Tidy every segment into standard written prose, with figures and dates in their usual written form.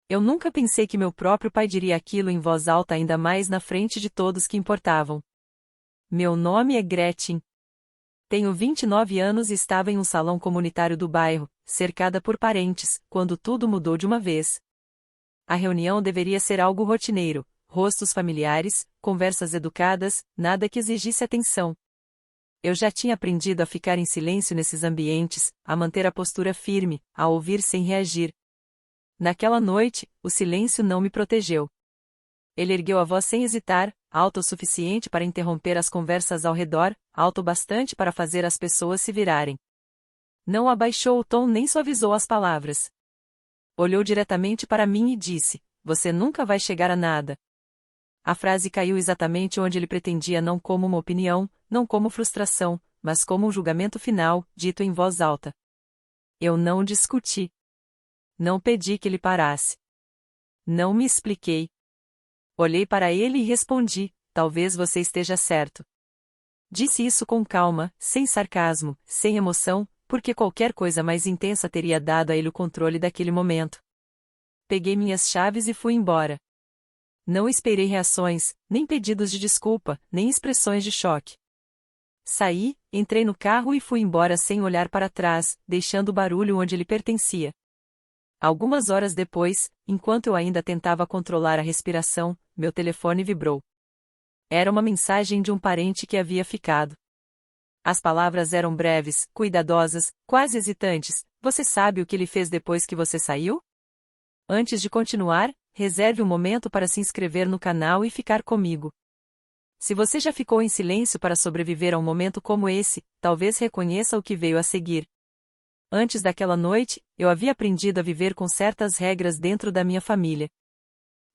Eu nunca pensei que meu próprio pai diria aquilo em voz alta, ainda mais na frente de todos que importavam. Meu nome é Gretchen. Tenho 29 anos e estava em um salão comunitário do bairro, cercada por parentes, quando tudo mudou de uma vez. A reunião deveria ser algo rotineiro, rostos familiares, conversas educadas, nada que exigisse atenção. Eu já tinha aprendido a ficar em silêncio nesses ambientes, a manter a postura firme, a ouvir sem reagir. Naquela noite, o silêncio não me protegeu. Ele ergueu a voz sem hesitar, alto o suficiente para interromper as conversas ao redor, alto bastante para fazer as pessoas se virarem. Não abaixou o tom nem suavizou as palavras. Olhou diretamente para mim e disse: "Você nunca vai chegar a nada." A frase caiu exatamente onde ele pretendia, não como uma opinião, não como frustração, mas como um julgamento final, dito em voz alta. Eu não discuti. Não pedi que ele parasse. Não me expliquei. Olhei para ele e respondi: "Talvez você esteja certo." Disse isso com calma, sem sarcasmo, sem emoção, porque qualquer coisa mais intensa teria dado a ele o controle daquele momento. Peguei minhas chaves e fui embora. Não esperei reações, nem pedidos de desculpa, nem expressões de choque. Saí, entrei no carro e fui embora sem olhar para trás, deixando o barulho onde ele pertencia. Algumas horas depois, enquanto eu ainda tentava controlar a respiração, meu telefone vibrou. Era uma mensagem de um parente que havia ficado. As palavras eram breves, cuidadosas, quase hesitantes: "Você sabe o que ele fez depois que você saiu? Antes de continuar, reserve um momento para se inscrever no canal e ficar comigo. Se você já ficou em silêncio para sobreviver a um momento como esse, talvez reconheça o que veio a seguir." Antes daquela noite, eu havia aprendido a viver com certas regras dentro da minha família.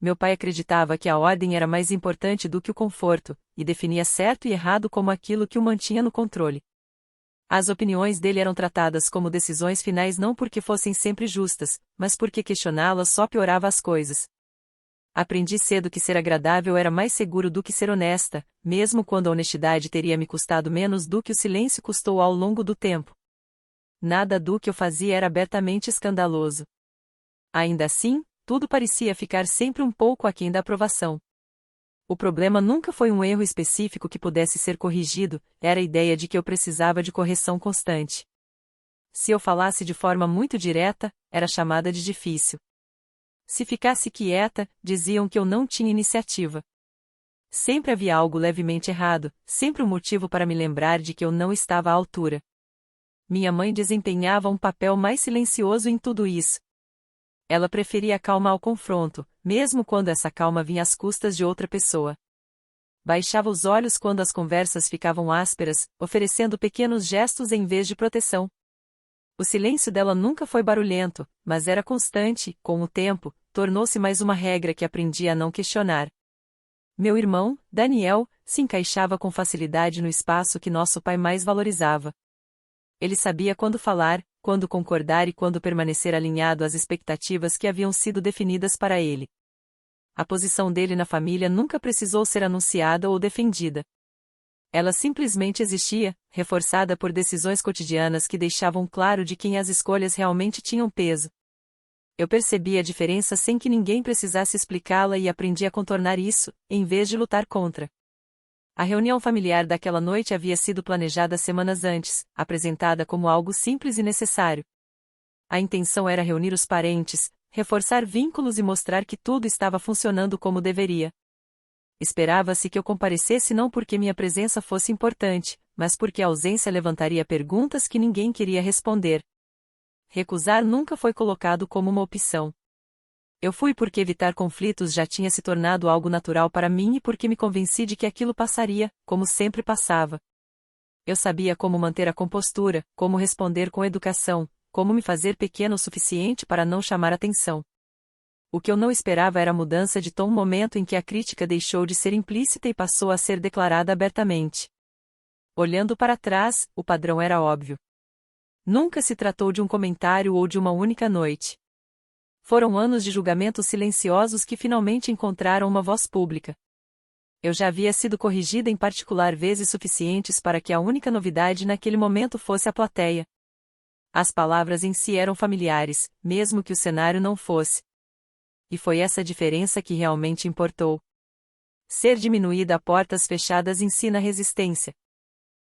Meu pai acreditava que a ordem era mais importante do que o conforto, e definia certo e errado como aquilo que o mantinha no controle. As opiniões dele eram tratadas como decisões finais, não porque fossem sempre justas, mas porque questioná-las só piorava as coisas. Aprendi cedo que ser agradável era mais seguro do que ser honesta, mesmo quando a honestidade teria me custado menos do que o silêncio custou ao longo do tempo. Nada do que eu fazia era abertamente escandaloso. Ainda assim, tudo parecia ficar sempre um pouco aquém da aprovação. O problema nunca foi um erro específico que pudesse ser corrigido, era a ideia de que eu precisava de correção constante. Se eu falasse de forma muito direta, era chamada de difícil. Se ficasse quieta, diziam que eu não tinha iniciativa. Sempre havia algo levemente errado, sempre um motivo para me lembrar de que eu não estava à altura. Minha mãe desempenhava um papel mais silencioso em tudo isso. Ela preferia a calma ao confronto, mesmo quando essa calma vinha às custas de outra pessoa. Baixava os olhos quando as conversas ficavam ásperas, oferecendo pequenos gestos em vez de proteção. O silêncio dela nunca foi barulhento, mas era constante, e, com o tempo, tornou-se mais uma regra que aprendi a não questionar. Meu irmão, Daniel, se encaixava com facilidade no espaço que nosso pai mais valorizava. Ele sabia quando falar, quando concordar e quando permanecer alinhado às expectativas que haviam sido definidas para ele. A posição dele na família nunca precisou ser anunciada ou defendida. Ela simplesmente existia, reforçada por decisões cotidianas que deixavam claro de quem as escolhas realmente tinham peso. Eu percebi a diferença sem que ninguém precisasse explicá-la e aprendi a contornar isso, em vez de lutar contra. A reunião familiar daquela noite havia sido planejada semanas antes, apresentada como algo simples e necessário. A intenção era reunir os parentes, reforçar vínculos e mostrar que tudo estava funcionando como deveria. Esperava-se que eu comparecesse não porque minha presença fosse importante, mas porque a ausência levantaria perguntas que ninguém queria responder. Recusar nunca foi colocado como uma opção. Eu fui porque evitar conflitos já tinha se tornado algo natural para mim e porque me convenci de que aquilo passaria, como sempre passava. Eu sabia como manter a compostura, como responder com educação, como me fazer pequeno o suficiente para não chamar atenção. O que eu não esperava era a mudança de tom, um momento em que a crítica deixou de ser implícita e passou a ser declarada abertamente. Olhando para trás, o padrão era óbvio. Nunca se tratou de um comentário ou de uma única noite. Foram anos de julgamentos silenciosos que finalmente encontraram uma voz pública. Eu já havia sido corrigida em particular vezes suficientes para que a única novidade naquele momento fosse a plateia. As palavras em si eram familiares, mesmo que o cenário não fosse. e foi essa diferença que realmente importou. Ser diminuída a portas fechadas ensina resistência.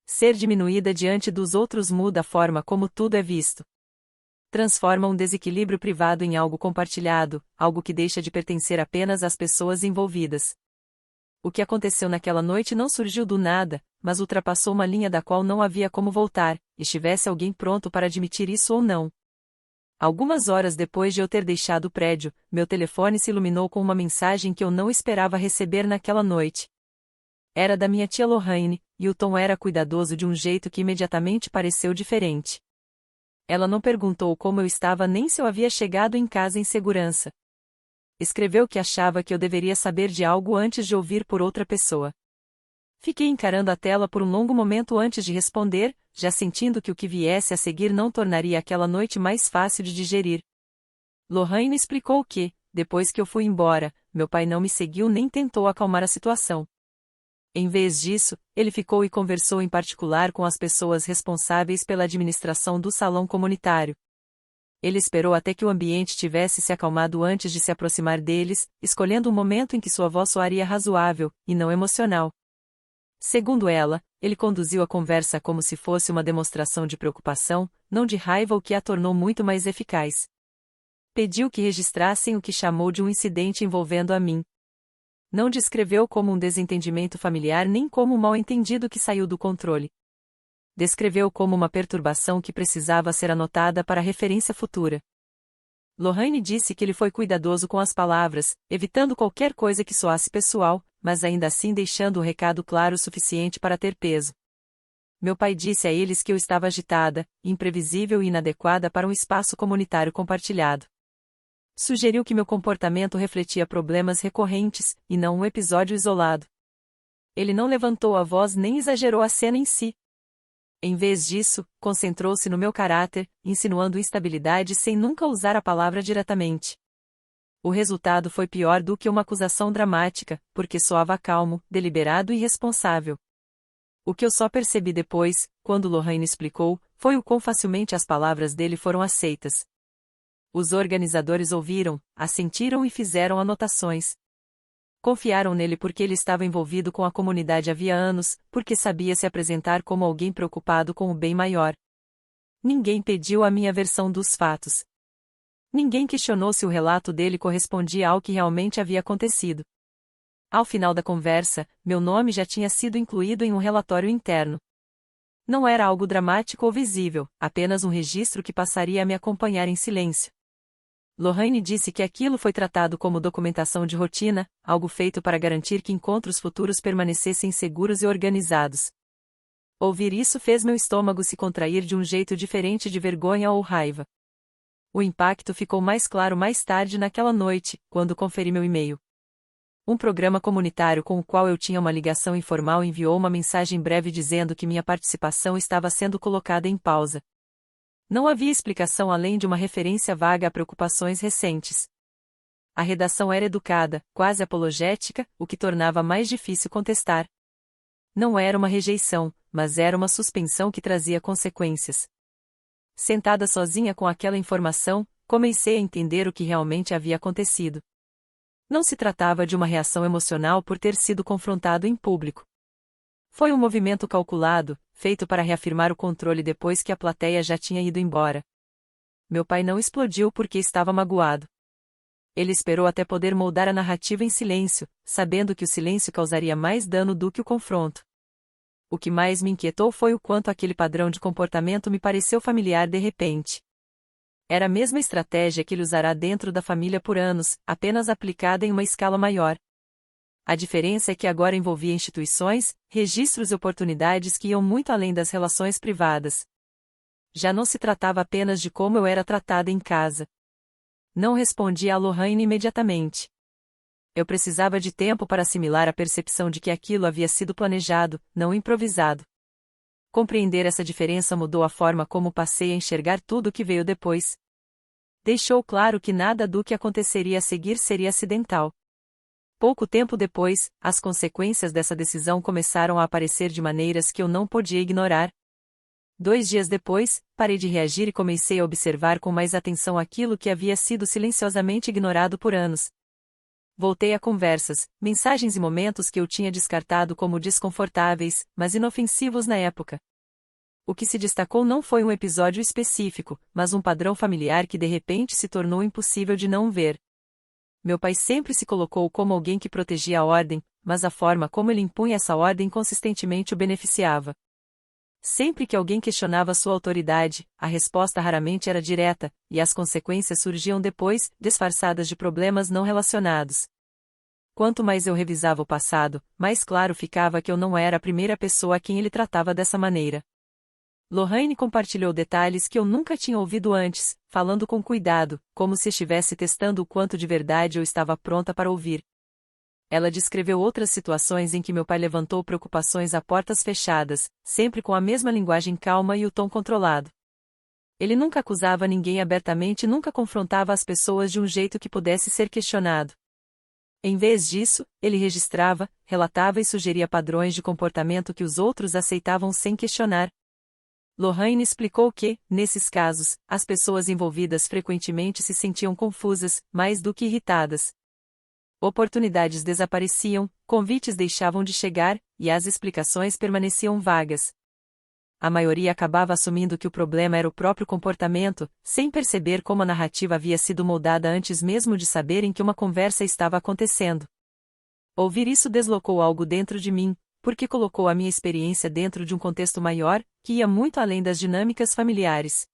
Ser diminuída diante dos outros muda a forma como tudo é visto. Transforma um desequilíbrio privado em algo compartilhado, algo que deixa de pertencer apenas às pessoas envolvidas. O que aconteceu naquela noite não surgiu do nada, mas ultrapassou uma linha da qual não havia como voltar, estivesse alguém pronto para admitir isso ou não. Algumas horas depois de eu ter deixado o prédio, meu telefone se iluminou com uma mensagem que eu não esperava receber naquela noite. Era da minha tia Lohane, e o tom era cuidadoso de um jeito que imediatamente pareceu diferente. Ela não perguntou como eu estava nem se eu havia chegado em casa em segurança. Escreveu que achava que eu deveria saber de algo antes de ouvir por outra pessoa. Fiquei encarando a tela por um longo momento antes de responder, já sentindo que o que viesse a seguir não tornaria aquela noite mais fácil de digerir. Lohane explicou que, depois que eu fui embora, meu pai não me seguiu nem tentou acalmar a situação. Em vez disso, ele ficou e conversou em particular com as pessoas responsáveis pela administração do salão comunitário. Ele esperou até que o ambiente tivesse se acalmado antes de se aproximar deles, escolhendo um momento em que sua voz soaria razoável, e não emocional. Segundo ela, ele conduziu a conversa como se fosse uma demonstração de preocupação, não de raiva, o que a tornou muito mais eficaz. Pediu que registrassem o que chamou de um incidente envolvendo a mim. Não descreveu como um desentendimento familiar nem como um mal-entendido que saiu do controle. Descreveu como uma perturbação que precisava ser anotada para referência futura. Lohane disse que ele foi cuidadoso com as palavras, evitando qualquer coisa que soasse pessoal, mas ainda assim deixando o recado claro o suficiente para ter peso. Meu pai disse a eles que eu estava agitada, imprevisível e inadequada para um espaço comunitário compartilhado. Sugeriu que meu comportamento refletia problemas recorrentes, e não um episódio isolado. Ele não levantou a voz nem exagerou a cena em si. Em vez disso, concentrou-se no meu caráter, insinuando instabilidade sem nunca usar a palavra diretamente. O resultado foi pior do que uma acusação dramática, porque soava calmo, deliberado e responsável. O que eu só percebi depois, quando Lohane explicou, foi o quão facilmente as palavras dele foram aceitas. Os organizadores ouviram, assentiram e fizeram anotações. Confiaram nele porque ele estava envolvido com a comunidade havia anos, porque sabia se apresentar como alguém preocupado com o bem maior. Ninguém pediu a minha versão dos fatos. Ninguém questionou se o relato dele correspondia ao que realmente havia acontecido. Ao final da conversa, meu nome já tinha sido incluído em um relatório interno. Não era algo dramático ou visível, apenas um registro que passaria a me acompanhar em silêncio. Lohane disse que aquilo foi tratado como documentação de rotina, algo feito para garantir que encontros futuros permanecessem seguros e organizados. Ouvir isso fez meu estômago se contrair de um jeito diferente de vergonha ou raiva. O impacto ficou mais claro mais tarde naquela noite, quando conferi meu e-mail. Um programa comunitário com o qual eu tinha uma ligação informal enviou uma mensagem breve dizendo que minha participação estava sendo colocada em pausa. Não havia explicação além de uma referência vaga a preocupações recentes. A redação era educada, quase apologética, o que tornava mais difícil contestar. Não era uma rejeição, mas era uma suspensão que trazia consequências. Sentada sozinha com aquela informação, comecei a entender o que realmente havia acontecido. Não se tratava de uma reação emocional por ter sido confrontado em público. Foi um movimento calculado, feito para reafirmar o controle depois que a plateia já tinha ido embora. Meu pai não explodiu porque estava magoado. Ele esperou até poder moldar a narrativa em silêncio, sabendo que o silêncio causaria mais dano do que o confronto. O que mais me inquietou foi o quanto aquele padrão de comportamento me pareceu familiar de repente. Era a mesma estratégia que ele usará dentro da família por anos, apenas aplicada em uma escala maior. A diferença é que agora envolvia instituições, registros e oportunidades que iam muito além das relações privadas. Já não se tratava apenas de como eu era tratada em casa. Não respondi a Lohane imediatamente. Eu precisava de tempo para assimilar a percepção de que aquilo havia sido planejado, não improvisado. Compreender essa diferença mudou a forma como passei a enxergar tudo o que veio depois. Deixou claro que nada do que aconteceria a seguir seria acidental. Pouco tempo depois, as consequências dessa decisão começaram a aparecer de maneiras que eu não podia ignorar. 2 dias depois, parei de reagir e comecei a observar com mais atenção aquilo que havia sido silenciosamente ignorado por anos. Voltei a conversas, mensagens e momentos que eu tinha descartado como desconfortáveis, mas inofensivos na época. O que se destacou não foi um episódio específico, mas um padrão familiar que de repente se tornou impossível de não ver. Meu pai sempre se colocou como alguém que protegia a ordem, mas a forma como ele impunha essa ordem consistentemente o beneficiava. Sempre que alguém questionava sua autoridade, a resposta raramente era direta, e as consequências surgiam depois, disfarçadas de problemas não relacionados. Quanto mais eu revisava o passado, mais claro ficava que eu não era a primeira pessoa a quem ele tratava dessa maneira. Lorraine compartilhou detalhes que eu nunca tinha ouvido antes, falando com cuidado, como se estivesse testando o quanto de verdade eu estava pronta para ouvir. Ela descreveu outras situações em que meu pai levantou preocupações a portas fechadas, sempre com a mesma linguagem calma e o tom controlado. Ele nunca acusava ninguém abertamente e nunca confrontava as pessoas de um jeito que pudesse ser questionado. Em vez disso, ele registrava, relatava e sugeria padrões de comportamento que os outros aceitavam sem questionar. Lorraine explicou que, nesses casos, as pessoas envolvidas frequentemente se sentiam confusas, mais do que irritadas. Oportunidades desapareciam, convites deixavam de chegar, e as explicações permaneciam vagas. A maioria acabava assumindo que o problema era o próprio comportamento, sem perceber como a narrativa havia sido moldada antes mesmo de saberem que uma conversa estava acontecendo. Ouvir isso deslocou algo dentro de mim, porque colocou a minha experiência dentro de um contexto maior, que ia muito além das dinâmicas familiares.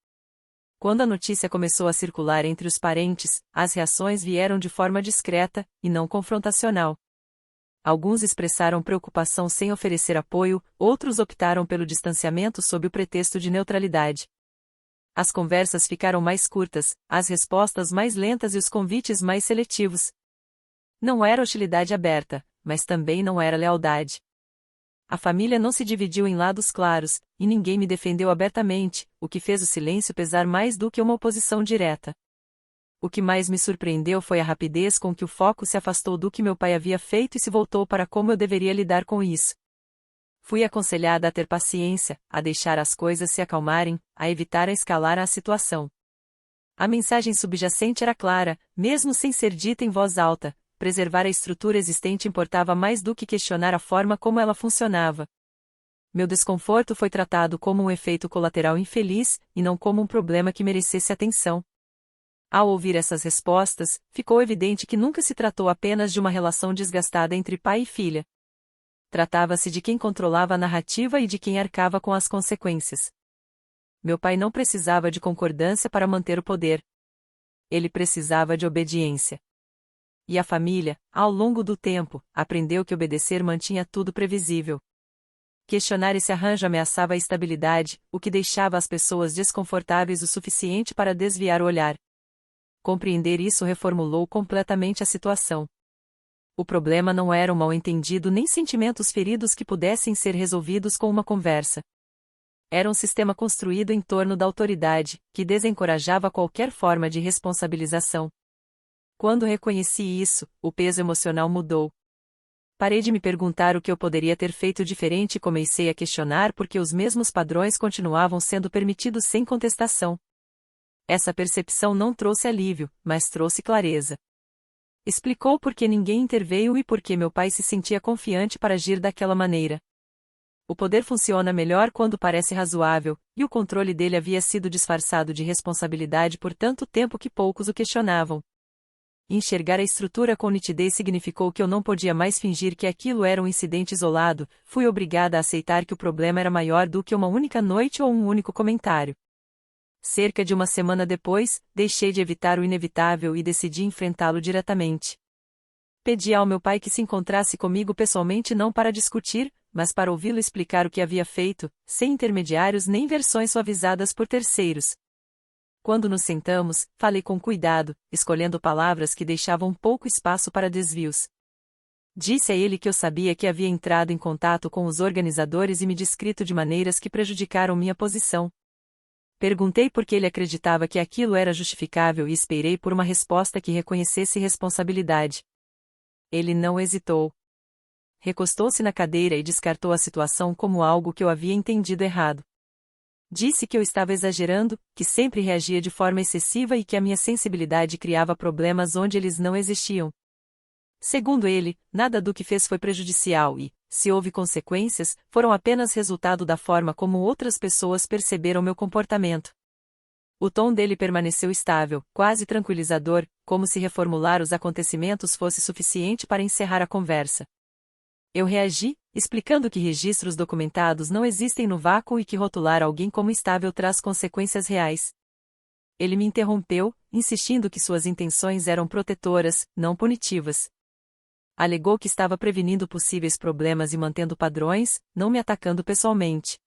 Quando a notícia começou a circular entre os parentes, as reações vieram de forma discreta, e não confrontacional. Alguns expressaram preocupação sem oferecer apoio, outros optaram pelo distanciamento sob o pretexto de neutralidade. As conversas ficaram mais curtas, as respostas mais lentas e os convites mais seletivos. Não era hostilidade aberta, mas também não era lealdade. A família não se dividiu em lados claros, e ninguém me defendeu abertamente, o que fez o silêncio pesar mais do que uma oposição direta. O que mais me surpreendeu foi a rapidez com que o foco se afastou do que meu pai havia feito e se voltou para como eu deveria lidar com isso. Fui aconselhada a ter paciência, a deixar as coisas se acalmarem, a evitar escalar a situação. A mensagem subjacente era clara, mesmo sem ser dita em voz alta: preservar a estrutura existente importava mais do que questionar a forma como ela funcionava. Meu desconforto foi tratado como um efeito colateral infeliz, e não como um problema que merecesse atenção. Ao ouvir essas respostas, ficou evidente que nunca se tratou apenas de uma relação desgastada entre pai e filha. Tratava-se de quem controlava a narrativa e de quem arcava com as consequências. Meu pai não precisava de concordância para manter o poder. Ele precisava de obediência. E a família, ao longo do tempo, aprendeu que obedecer mantinha tudo previsível. Questionar esse arranjo ameaçava a estabilidade, o que deixava as pessoas desconfortáveis o suficiente para desviar o olhar. Compreender isso reformulou completamente a situação. O problema não era um mal-entendido nem sentimentos feridos que pudessem ser resolvidos com uma conversa. Era um sistema construído em torno da autoridade, que desencorajava qualquer forma de responsabilização. Quando reconheci isso, o peso emocional mudou. Parei de me perguntar o que eu poderia ter feito diferente e comecei a questionar por que os mesmos padrões continuavam sendo permitidos sem contestação. Essa percepção não trouxe alívio, mas trouxe clareza. Explicou por que ninguém interveio e por que meu pai se sentia confiante para agir daquela maneira. O poder funciona melhor quando parece razoável, e o controle dele havia sido disfarçado de responsabilidade por tanto tempo que poucos o questionavam. Enxergar a estrutura com nitidez significou que eu não podia mais fingir que aquilo era um incidente isolado, fui obrigada a aceitar que o problema era maior do que uma única noite ou um único comentário. Cerca de uma semana depois, deixei de evitar o inevitável e decidi enfrentá-lo diretamente. Pedi ao meu pai que se encontrasse comigo pessoalmente não para discutir, mas para ouvi-lo explicar o que havia feito, sem intermediários nem versões suavizadas por terceiros. Quando nos sentamos, falei com cuidado, escolhendo palavras que deixavam pouco espaço para desvios. Disse a ele que eu sabia que havia entrado em contato com os organizadores e me descrito de maneiras que prejudicaram minha posição. Perguntei por que ele acreditava que aquilo era justificável e esperei por uma resposta que reconhecesse responsabilidade. Ele não hesitou. Recostou-se na cadeira e descartou a situação como algo que eu havia entendido errado. Disse que eu estava exagerando, que sempre reagia de forma excessiva e que a minha sensibilidade criava problemas onde eles não existiam. Segundo ele, nada do que fez foi prejudicial e, se houve consequências, foram apenas resultado da forma como outras pessoas perceberam meu comportamento. O tom dele permaneceu estável, quase tranquilizador, como se reformular os acontecimentos fosse suficiente para encerrar a conversa. Eu reagi, explicando que registros documentados não existem no vácuo e que rotular alguém como instável traz consequências reais. Ele me interrompeu, insistindo que suas intenções eram protetoras, não punitivas. Alegou que estava prevenindo possíveis problemas e mantendo padrões, não me atacando pessoalmente.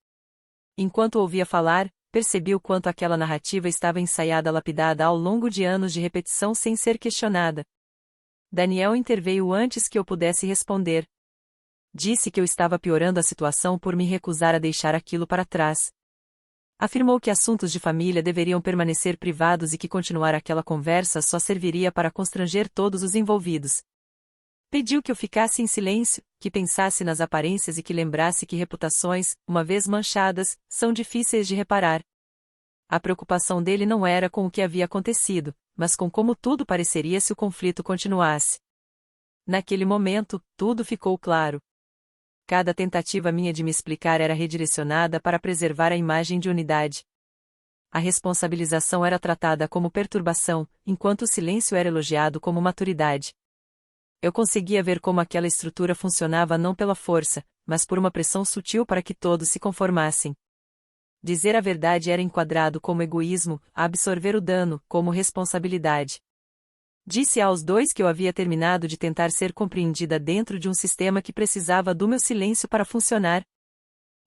Enquanto ouvia falar, percebi o quanto aquela narrativa estava ensaiada lapidada ao longo de anos de repetição sem ser questionada. Daniel interveio antes que eu pudesse responder. Disse que eu estava piorando a situação por me recusar a deixar aquilo para trás. Afirmou que assuntos de família deveriam permanecer privados e que continuar aquela conversa só serviria para constranger todos os envolvidos. Pediu que eu ficasse em silêncio, que pensasse nas aparências e que lembrasse que reputações, uma vez manchadas, são difíceis de reparar. A preocupação dele não era com o que havia acontecido, mas com como tudo pareceria se o conflito continuasse. Naquele momento, tudo ficou claro. Cada tentativa minha de me explicar era redirecionada para preservar a imagem de unidade. A responsabilização era tratada como perturbação, enquanto o silêncio era elogiado como maturidade. Eu conseguia ver como aquela estrutura funcionava não pela força, mas por uma pressão sutil para que todos se conformassem. Dizer a verdade era enquadrado como egoísmo, absorver o dano como responsabilidade. Disse aos dois que eu havia terminado de tentar ser compreendida dentro de um sistema que precisava do meu silêncio para funcionar.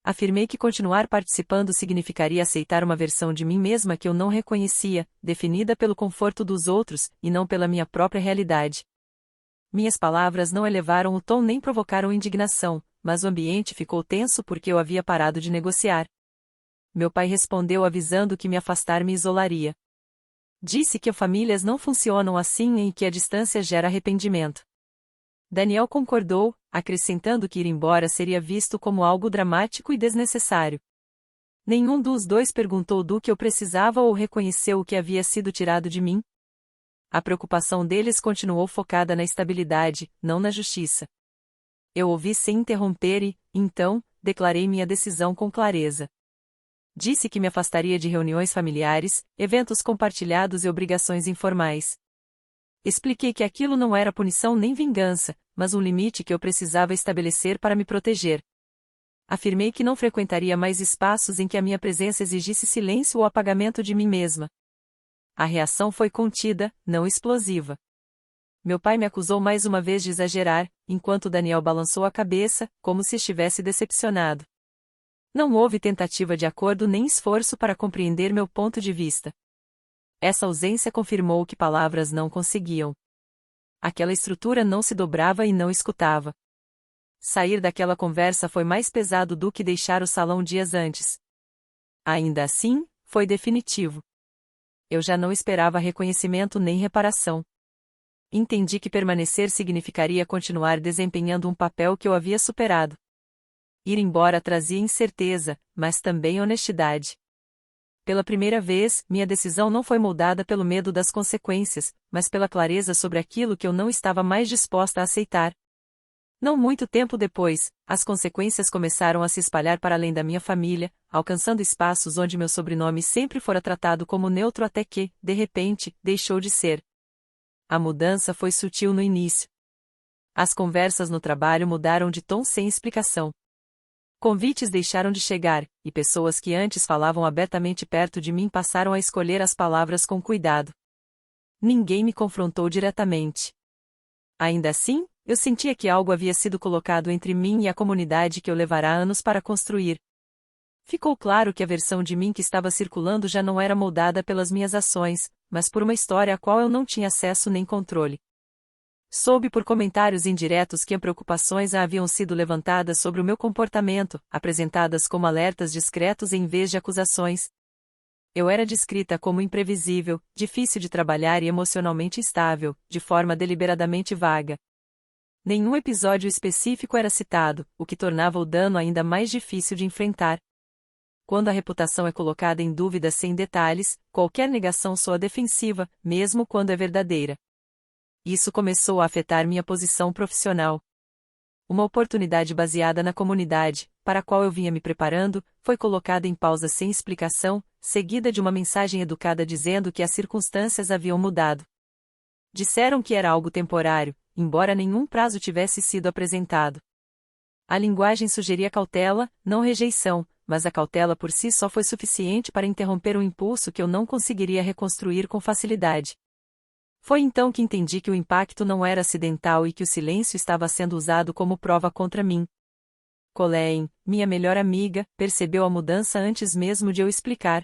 Afirmei que continuar participando significaria aceitar uma versão de mim mesma que eu não reconhecia, definida pelo conforto dos outros, e não pela minha própria realidade. Minhas palavras não elevaram o tom nem provocaram indignação, mas o ambiente ficou tenso porque eu havia parado de negociar. Meu pai respondeu avisando que me afastar me isolaria. Disse que famílias não funcionam assim e que a distância gera arrependimento. Daniel concordou, acrescentando que ir embora seria visto como algo dramático e desnecessário. Nenhum dos dois perguntou do que eu precisava ou reconheceu o que havia sido tirado de mim. A preocupação deles continuou focada na estabilidade, não na justiça. Eu ouvi sem interromper e, então, declarei minha decisão com clareza. Disse que me afastaria de reuniões familiares, eventos compartilhados e obrigações informais. Expliquei que aquilo não era punição nem vingança, mas um limite que eu precisava estabelecer para me proteger. Afirmei que não frequentaria mais espaços em que a minha presença exigisse silêncio ou apagamento de mim mesma. A reação foi contida, não explosiva. Meu pai me acusou mais uma vez de exagerar, enquanto Daniel balançou a cabeça, como se estivesse decepcionado. Não houve tentativa de acordo nem esforço para compreender meu ponto de vista. Essa ausência confirmou que palavras não conseguiam. Aquela estrutura não se dobrava e não escutava. Sair daquela conversa foi mais pesado do que deixar o salão dias antes. Ainda assim, foi definitivo. Eu já não esperava reconhecimento nem reparação. Entendi que permanecer significaria continuar desempenhando um papel que eu havia superado. Ir embora trazia incerteza, mas também honestidade. Pela primeira vez, minha decisão não foi moldada pelo medo das consequências, mas pela clareza sobre aquilo que eu não estava mais disposta a aceitar. Não muito tempo depois, as consequências começaram a se espalhar para além da minha família, alcançando espaços onde meu sobrenome sempre fora tratado como neutro até que, de repente, deixou de ser. A mudança foi sutil no início. As conversas no trabalho mudaram de tom sem explicação. Convites deixaram de chegar, e pessoas que antes falavam abertamente perto de mim passaram a escolher as palavras com cuidado. Ninguém me confrontou diretamente. Ainda assim, eu sentia que algo havia sido colocado entre mim e a comunidade que eu levará anos para construir. Ficou claro que a versão de mim que estava circulando já não era moldada pelas minhas ações, mas por uma história a qual eu não tinha acesso nem controle. Soube por comentários indiretos que preocupações haviam sido levantadas sobre o meu comportamento, apresentadas como alertas discretos em vez de acusações. Eu era descrita como imprevisível, difícil de trabalhar e emocionalmente instável, de forma deliberadamente vaga. Nenhum episódio específico era citado, o que tornava o dano ainda mais difícil de enfrentar. quando a reputação é colocada em dúvida sem detalhes, qualquer negação soa defensiva, mesmo quando é verdadeira. Isso começou a afetar minha posição profissional. Uma oportunidade baseada na comunidade, para a qual eu vinha me preparando, foi colocada em pausa sem explicação, seguida de uma mensagem educada dizendo que as circunstâncias haviam mudado. Disseram que era algo temporário, embora nenhum prazo tivesse sido apresentado. A linguagem sugeria cautela, não rejeição, mas a cautela por si só foi suficiente para interromper um impulso que eu não conseguiria reconstruir com facilidade. Foi então que entendi que o impacto não era acidental e que o silêncio estava sendo usado como prova contra mim. Colleen, minha melhor amiga, percebeu a mudança antes mesmo de eu explicar.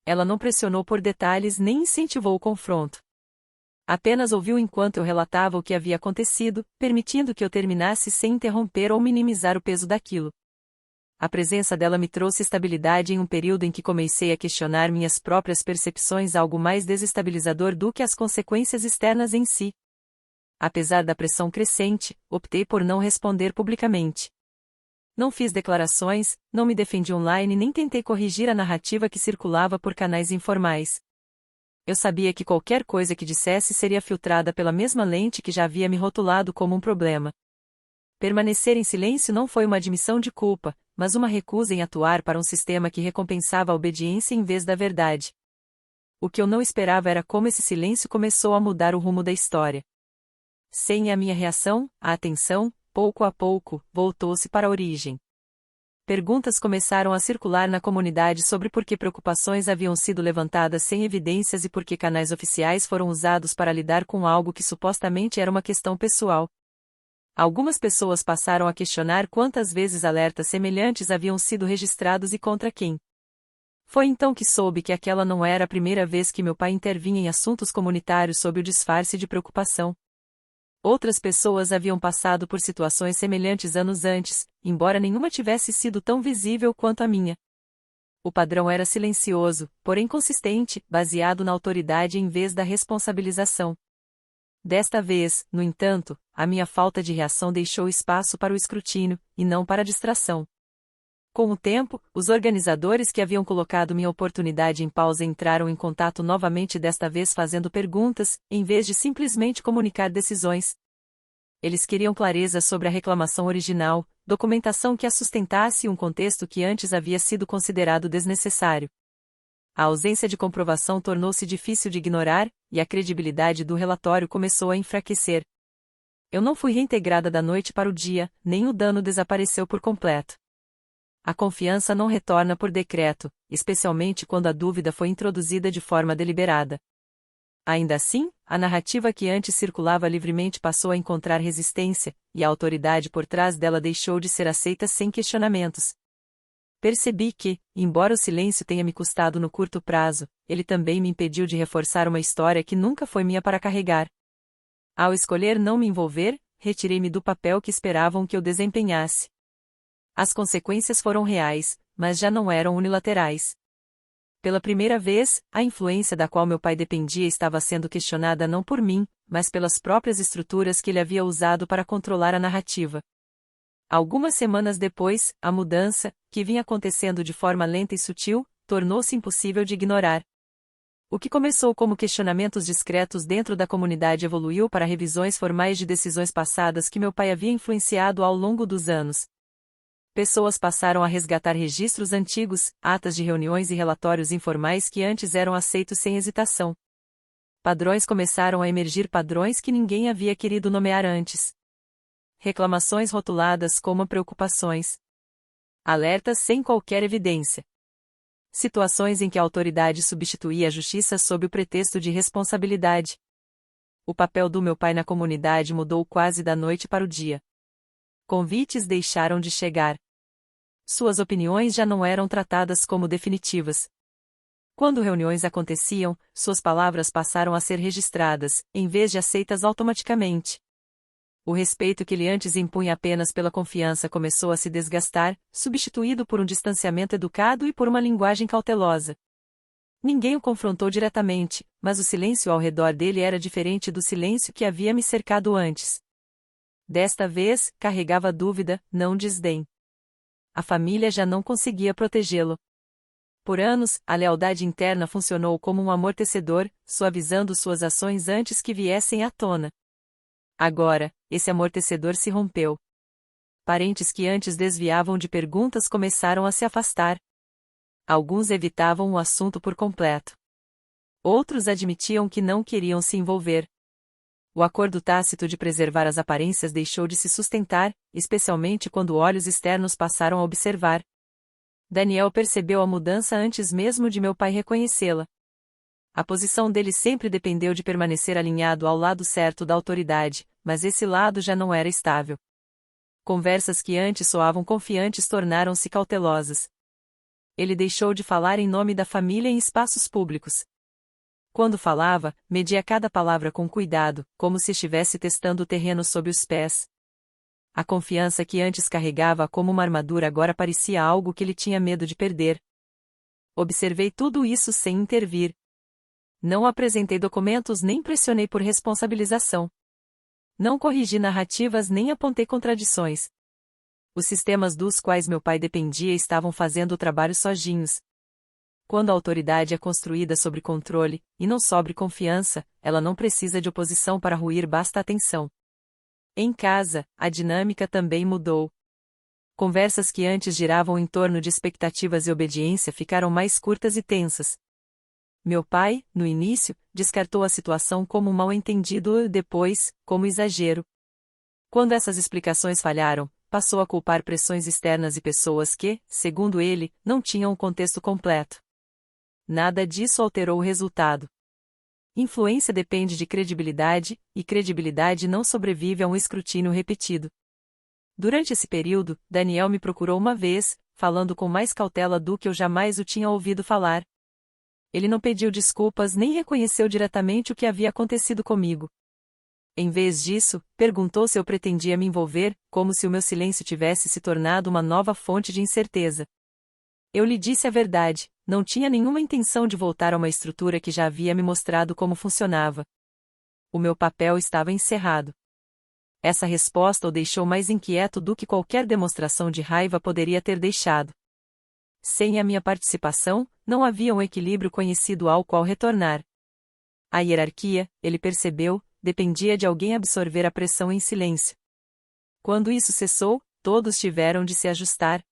Ela não pressionou por detalhes nem incentivou o confronto. Apenas ouviu enquanto eu relatava o que havia acontecido, permitindo que eu terminasse sem interromper ou minimizar o peso daquilo. A presença dela me trouxe estabilidade em um período em que comecei a questionar minhas próprias percepções, algo mais desestabilizador do que as consequências externas em si. Apesar da pressão crescente, optei por não responder publicamente. Não fiz declarações, não me defendi online nem tentei corrigir a narrativa que circulava por canais informais. Eu sabia que qualquer coisa que dissesse seria filtrada pela mesma lente que já havia me rotulado como um problema. Permanecer em silêncio não foi uma admissão de culpa, mas uma recusa em atuar para um sistema que recompensava a obediência em vez da verdade. O que eu não esperava era como esse silêncio começou a mudar o rumo da história. Sem a minha reação, a atenção, pouco a pouco, voltou-se para a origem. Perguntas começaram a circular na comunidade sobre por que preocupações haviam sido levantadas sem evidências e por que canais oficiais foram usados para lidar com algo que supostamente era uma questão pessoal. Algumas pessoas passaram a questionar quantas vezes alertas semelhantes haviam sido registrados e contra quem. Foi então que soube que aquela não era a primeira vez que meu pai intervinha em assuntos comunitários sob o disfarce de preocupação. Outras pessoas haviam passado por situações semelhantes anos antes, embora nenhuma tivesse sido tão visível quanto a minha. O padrão era silencioso, porém consistente, baseado na autoridade em vez da responsabilização. Desta vez, no entanto, a minha falta de reação deixou espaço para o escrutínio, e não para a distração. Com o tempo, os organizadores que haviam colocado minha oportunidade em pausa entraram em contato novamente, desta vez fazendo perguntas, em vez de simplesmente comunicar decisões. Eles queriam clareza sobre a reclamação original, documentação que a sustentasse e um contexto que antes havia sido considerado desnecessário. A ausência de comprovação tornou-se difícil de ignorar, e a credibilidade do relatório começou a enfraquecer. Eu não fui reintegrada da noite para o dia, nem o dano desapareceu por completo. A confiança não retorna por decreto, especialmente quando a dúvida foi introduzida de forma deliberada. Ainda assim, a narrativa que antes circulava livremente passou a encontrar resistência, e a autoridade por trás dela deixou de ser aceita sem questionamentos. Percebi que, embora o silêncio tenha me custado no curto prazo, ele também me impediu de reforçar uma história que nunca foi minha para carregar. Ao escolher não me envolver, retirei-me do papel que esperavam que eu desempenhasse. As consequências foram reais, mas já não eram unilaterais. Pela primeira vez, a influência da qual meu pai dependia estava sendo questionada não por mim, mas pelas próprias estruturas que ele havia usado para controlar a narrativa. Algumas semanas depois, a mudança, que vinha acontecendo de forma lenta e sutil, tornou-se impossível de ignorar. O que começou como questionamentos discretos dentro da comunidade evoluiu para revisões formais de decisões passadas que meu pai havia influenciado ao longo dos anos. Pessoas passaram a resgatar registros antigos, atas de reuniões e relatórios informais que antes eram aceitos sem hesitação. Padrões começaram a emergir, padrões que ninguém havia querido nomear antes. Reclamações rotuladas como preocupações. Alertas sem qualquer evidência. Situações em que a autoridade substituía a justiça sob o pretexto de responsabilidade. O papel do meu pai na comunidade mudou quase da noite para o dia. Convites deixaram de chegar. Suas opiniões já não eram tratadas como definitivas. Quando reuniões aconteciam, suas palavras passaram a ser registradas, em vez de aceitas automaticamente. O respeito que ele antes impunha apenas pela confiança começou a se desgastar, substituído por um distanciamento educado e por uma linguagem cautelosa. Ninguém o confrontou diretamente, mas o silêncio ao redor dele era diferente do silêncio que havia me cercado antes. Desta vez, carregava dúvida, não desdém. A família já não conseguia protegê-lo. Por anos, a lealdade interna funcionou como um amortecedor, suavizando suas ações antes que viessem à tona. Agora, esse amortecedor se rompeu. Parentes que antes desviavam de perguntas começaram a se afastar. Alguns evitavam o assunto por completo. Outros admitiam que não queriam se envolver. O acordo tácito de preservar as aparências deixou de se sustentar, especialmente quando olhos externos passaram a observar. Daniel percebeu a mudança antes mesmo de meu pai reconhecê-la. A posição dele sempre dependeu de permanecer alinhado ao lado certo da autoridade, mas esse lado já não era estável. Conversas que antes soavam confiantes tornaram-se cautelosas. Ele deixou de falar em nome da família em espaços públicos. Quando falava, media cada palavra com cuidado, como se estivesse testando o terreno sob os pés. A confiança que antes carregava como uma armadura agora parecia algo que ele tinha medo de perder. Observei tudo isso sem intervir. Não apresentei documentos nem pressionei por responsabilização. Não corrigi narrativas nem apontei contradições. Os sistemas dos quais meu pai dependia estavam fazendo o trabalho sozinhos. Quando a autoridade é construída sobre controle, e não sobre confiança, ela não precisa de oposição para ruir, basta atenção. Em casa, a dinâmica também mudou. Conversas que antes giravam em torno de expectativas e obediência ficaram mais curtas e tensas. Meu pai, no início, descartou a situação como um mal-entendido e depois, como exagero. Quando essas explicações falharam, passou a culpar pressões externas e pessoas que, segundo ele, não tinham o contexto completo. Nada disso alterou o resultado. Influência depende de credibilidade, e credibilidade não sobrevive a um escrutínio repetido. Durante esse período, Daniel me procurou uma vez, falando com mais cautela do que eu jamais o tinha ouvido falar. Ele não pediu desculpas nem reconheceu diretamente o que havia acontecido comigo. Em vez disso, perguntou se eu pretendia me envolver, como se o meu silêncio tivesse se tornado uma nova fonte de incerteza. Eu lhe disse a verdade, não tinha nenhuma intenção de voltar a uma estrutura que já havia me mostrado como funcionava. O meu papel estava encerrado. Essa resposta o deixou mais inquieto do que qualquer demonstração de raiva poderia ter deixado. Sem a minha participação, não havia um equilíbrio conhecido ao qual retornar. A hierarquia, ele percebeu, dependia de alguém absorver a pressão em silêncio. Quando isso cessou, todos tiveram de se ajustar.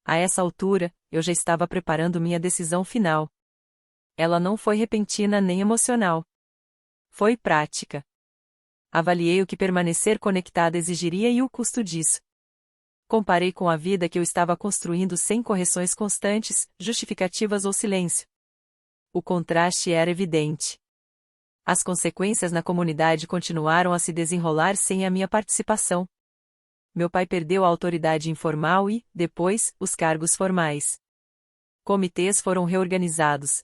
A essa altura, eu já estava preparando minha decisão final. Ela não foi repentina nem emocional. Foi prática. Avaliei o que permanecer conectada exigiria e o custo disso. Comparei com a vida que eu estava construindo sem correções constantes, justificativas ou silêncio. O contraste era evidente. As consequências na comunidade continuaram a se desenrolar sem a minha participação. Meu pai perdeu a autoridade informal e, depois, os cargos formais. Comitês foram reorganizados.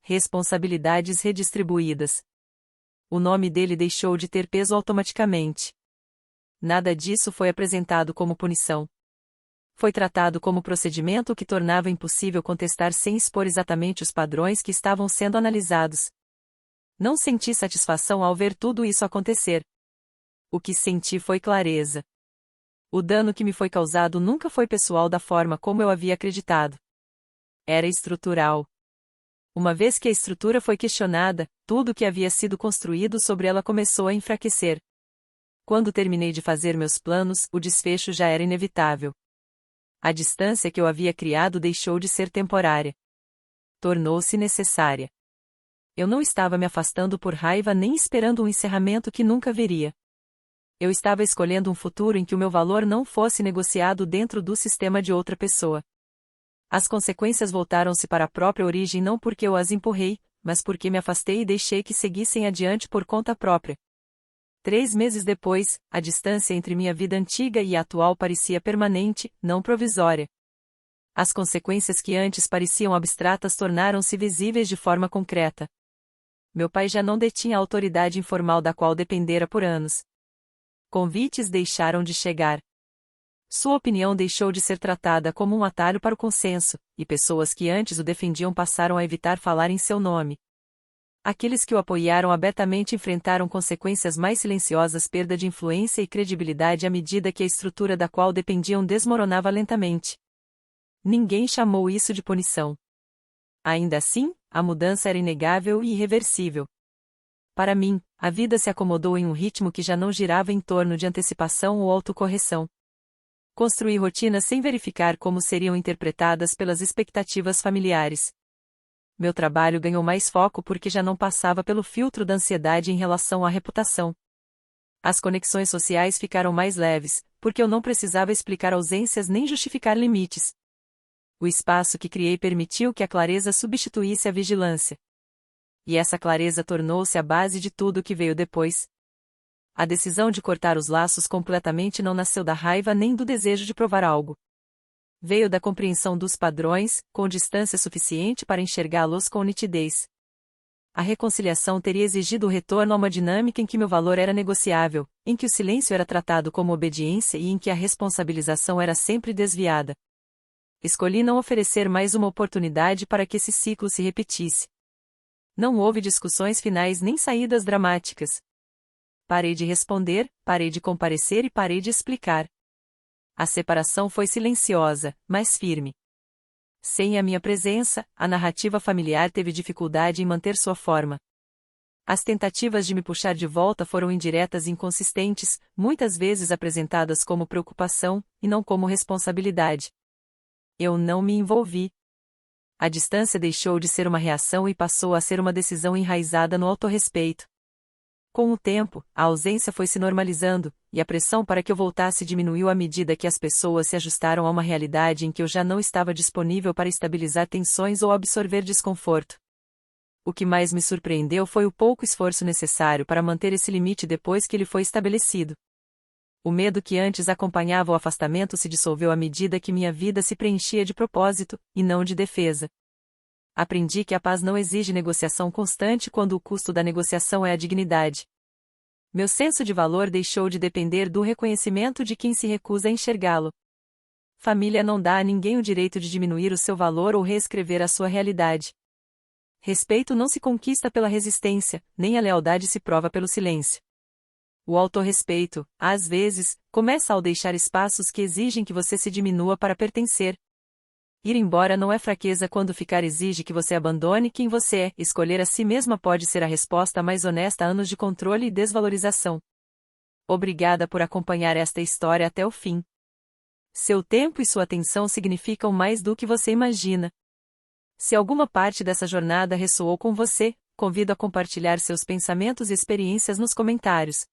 Responsabilidades redistribuídas. O nome dele deixou de ter peso automaticamente. Nada disso foi apresentado como punição. Foi tratado como procedimento que tornava impossível contestar sem expor exatamente os padrões que estavam sendo analisados. Não senti satisfação ao ver tudo isso acontecer. O que senti foi clareza. O dano que me foi causado nunca foi pessoal da forma como eu havia acreditado. Era estrutural. Uma vez que a estrutura foi questionada, tudo que havia sido construído sobre ela começou a enfraquecer. Quando terminei de fazer meus planos, o desfecho já era inevitável. A distância que eu havia criado deixou de ser temporária. Tornou-se necessária. Eu não estava me afastando por raiva nem esperando um encerramento que nunca viria. Eu estava escolhendo um futuro em que o meu valor não fosse negociado dentro do sistema de outra pessoa. As consequências voltaram-se para a própria origem não porque eu as empurrei, mas porque me afastei e deixei que seguissem adiante por conta própria. 3 meses depois, a distância entre minha vida antiga e a atual parecia permanente, não provisória. As consequências que antes pareciam abstratas tornaram-se visíveis de forma concreta. Meu pai já não detinha a autoridade informal da qual dependera por anos. Convites deixaram de chegar. Sua opinião deixou de ser tratada como um atalho para o consenso, e pessoas que antes o defendiam passaram a evitar falar em seu nome. Aqueles que o apoiaram abertamente enfrentaram consequências mais silenciosas, perda de influência e credibilidade à medida que a estrutura da qual dependiam desmoronava lentamente. Ninguém chamou isso de punição. Ainda assim, a mudança era inegável e irreversível. Para mim, a vida se acomodou em um ritmo que já não girava em torno de antecipação ou autocorreção. Construí rotinas sem verificar como seriam interpretadas pelas expectativas familiares. Meu trabalho ganhou mais foco porque já não passava pelo filtro da ansiedade em relação à reputação. As conexões sociais ficaram mais leves, porque eu não precisava explicar ausências nem justificar limites. O espaço que criei permitiu que a clareza substituísse a vigilância. E essa clareza tornou-se a base de tudo o que veio depois. A decisão de cortar os laços completamente não nasceu da raiva nem do desejo de provar algo. Veio da compreensão dos padrões, com distância suficiente para enxergá-los com nitidez. A reconciliação teria exigido o retorno a uma dinâmica em que meu valor era negociável, em que o silêncio era tratado como obediência e em que a responsabilização era sempre desviada. Escolhi não oferecer mais uma oportunidade para que esse ciclo se repetisse. Não houve discussões finais nem saídas dramáticas. Parei de responder, parei de comparecer e parei de explicar. A separação foi silenciosa, mas firme. Sem a minha presença, a narrativa familiar teve dificuldade em manter sua forma. As tentativas de me puxar de volta foram indiretas e inconsistentes, muitas vezes apresentadas como preocupação, e não como responsabilidade. Eu não me envolvi. A distância deixou de ser uma reação e passou a ser uma decisão enraizada no autorrespeito. Com o tempo, a ausência foi se normalizando, e a pressão para que eu voltasse diminuiu à medida que as pessoas se ajustaram a uma realidade em que eu já não estava disponível para estabilizar tensões ou absorver desconforto. O que mais me surpreendeu foi o pouco esforço necessário para manter esse limite depois que ele foi estabelecido. O medo que antes acompanhava o afastamento se dissolveu à medida que minha vida se preenchia de propósito, e não de defesa. Aprendi que a paz não exige negociação constante quando o custo da negociação é a dignidade. Meu senso de valor deixou de depender do reconhecimento de quem se recusa a enxergá-lo. Família não dá a ninguém o direito de diminuir o seu valor ou reescrever a sua realidade. Respeito não se conquista pela resistência, nem a lealdade se prova pelo silêncio. O autorrespeito, às vezes, começa ao deixar espaços que exigem que você se diminua para pertencer. Ir embora não é fraqueza quando ficar exige que você abandone quem você é. Escolher a si mesma pode ser a resposta mais honesta a anos de controle e desvalorização. Obrigada por acompanhar esta história até o fim. Seu tempo e sua atenção significam mais do que você imagina. Se alguma parte dessa jornada ressoou com você, convido a compartilhar seus pensamentos e experiências nos comentários.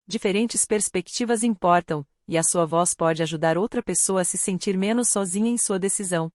Diferentes perspectivas importam, e a sua voz pode ajudar outra pessoa a se sentir menos sozinha em sua decisão.